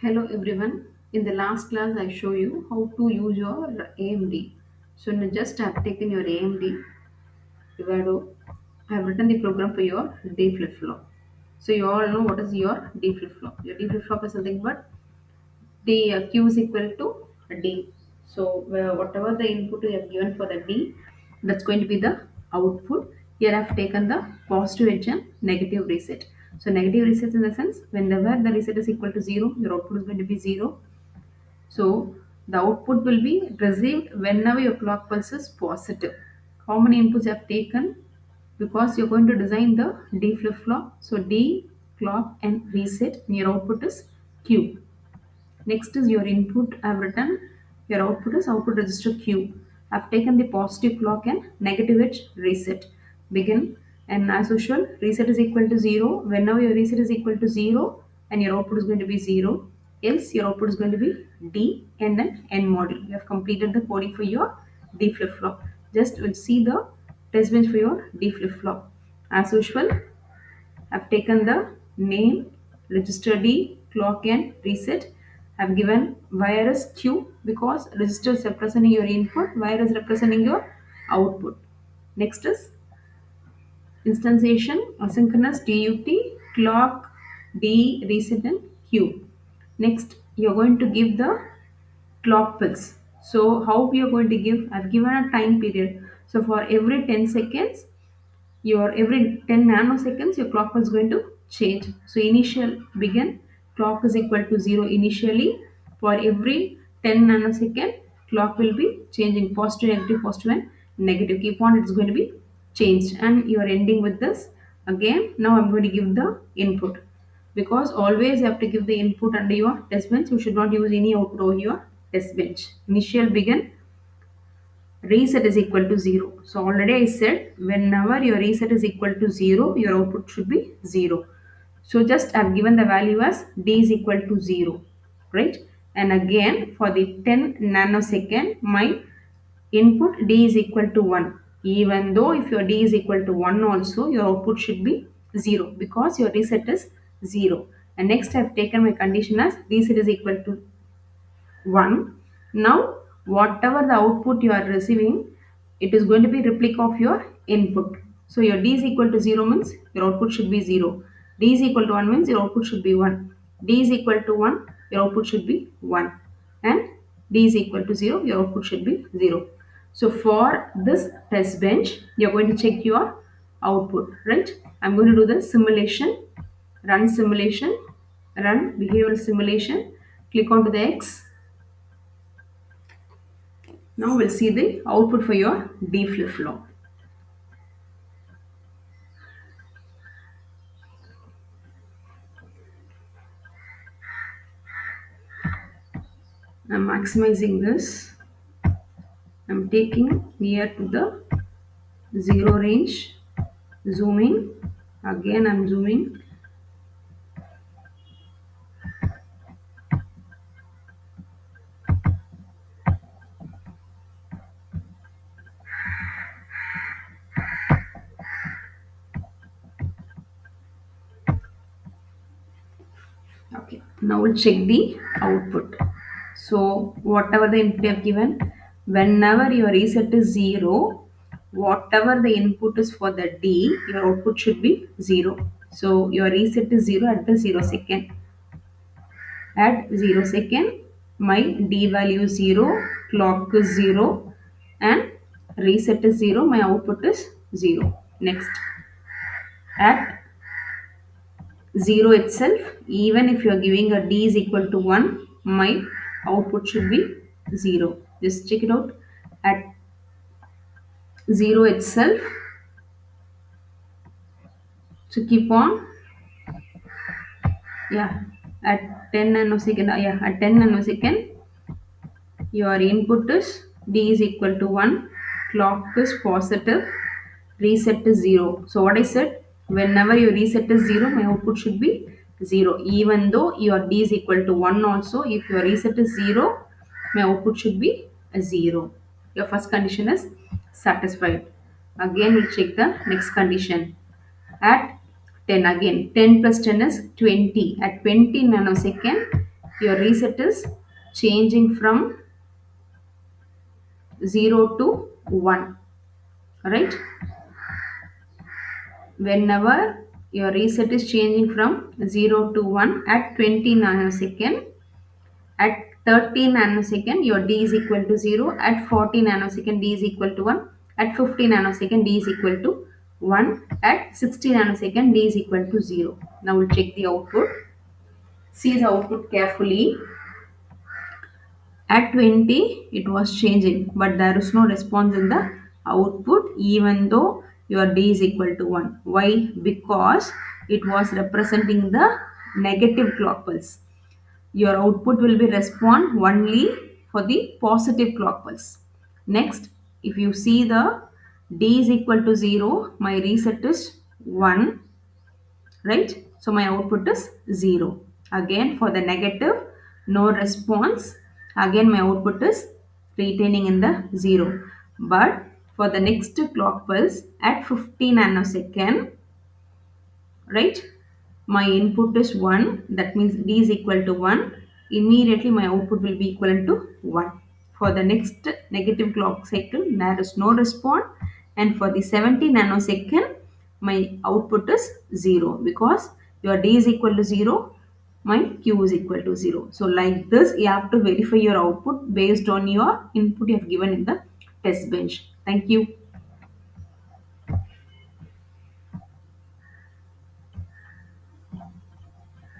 Hello everyone. In the last class, I show you how to use your AMD. So now just I've taken your AMD Vivado. I have written the program for your D flip-flop. So you all know what is your D flip-flop. Your D flip-flop is nothing but the Q is equal to D. So whatever the input you have given for the D, that's going to be the output. Here I've taken the positive edge and negative reset. So negative reset in the sense whenever the reset is equal to 0, your output is going to be 0. So the output will be received whenever your clock pulse is positive. How many inputs you have taken? Because you're going to design the D flip flop. So D clock and reset and your output is Q. Next is your input I've written. Your output is output register Q. I've taken the positive clock and negative edge reset. Begin, and as usual reset is equal to 0. Whenever your reset is equal to 0 and your output is going to be 0, else your output is going to be D and then N module. You have completed the coding for your D flip flop. Just will see the test bench for your D flip flop. As usual, I've taken the name, register D, clock and reset. I've given wire as Q because register is representing your input, wire is representing your output. Next is instantiation, asynchronous DUT, clock, D, reset and Q. Next, you're going to give the clock pulse. So how we are going to give? I've given a time period. So for every 10 seconds, your every 10 nanoseconds your clock was going to change. So initial begin clock is equal to 0 initially. For every 10 nanosecond clock will be changing positive and negative. Keep on, it's going to be changed and you are ending with this again. Now I'm going to give the input because always you have to give the input under your test bench. You should not use any output over your test bench. Initial begin reset is equal to 0. So already I said whenever your reset is equal to 0, your output should be 0. So just I've given the value as D is equal to 0, right? And again for the 10 nanosecond, my input D is equal to 1. Even though if your D is equal to 1 also, your output should be 0 because your reset is 0. And next I've taken my condition as reset is equal to 1. Now whatever the output you are receiving, it is going to be replica of your input. So your D is equal to 0 means your output should be 0. D is equal to 1 means your output should be 1. D is equal to 1, your output should be 1. And D is equal to 0, your output should be 0. So for this test bench, you're going to check your output, right? I'm going to do the simulation, run behavioral simulation, click onto the X. Now we'll see the output for your D flip-flop. I'm maximizing this. I'm taking near to the 0 range, zooming. Again I'm zooming. Okay, now we'll check the output. So whatever the input you have given, whenever your reset is 0, whatever the input is for the D, your output should be 0. So your reset is 0 at the 0 second. At 0 second, my D value is 0, clock is 0 and reset is 0, my output is 0. Next, at 0 itself, even if you are giving a D is equal to 1, my output should be 0. Just check it out. At 0 itself, so keep on, yeah, at 10 nanosecond, at 10 nanosecond, your input is D is equal to 1, clock is positive, reset is 0. So what I said, whenever your reset is 0, my output should be 0. Even though your D is equal to 1 also, if your reset is 0, my output should be a 0. Your first condition is satisfied. Again, we'll check the next condition. At 10 again, 10 plus 10 is 20. At 20 nanosecond, your reset is changing from 0 to 1, right? Whenever your reset is changing from 0 to 1 at 20 nanosecond, at 30 nanosecond your d is equal to 0, at 40 nanosecond d is equal to 1, at 50 nanosecond d is equal to 1, at 60 nanosecond d is equal to 0. Now we'll check the output. See the output carefully. At 20, it was changing, but there is no response in the output even though your d is equal to 1. Why? Because it was representing the negative clock pulse. Your output will be respond only for the positive clock pulse. Next, if you see the d is equal to 0, my reset is 1, right? So my output is 0. Again for the negative, no response, again my output is retaining in the 0. But for the next clock pulse at 50 nanosecond, right, my input is 1, that means d is equal to 1, immediately my output will be equivalent to 1. For the next negative clock cycle there is no response, and for the 70 nanosecond my output is 0 because your d is equal to 0, my q is equal to 0. So like this you have to verify your output based on your input you have given in the test bench. Thank you.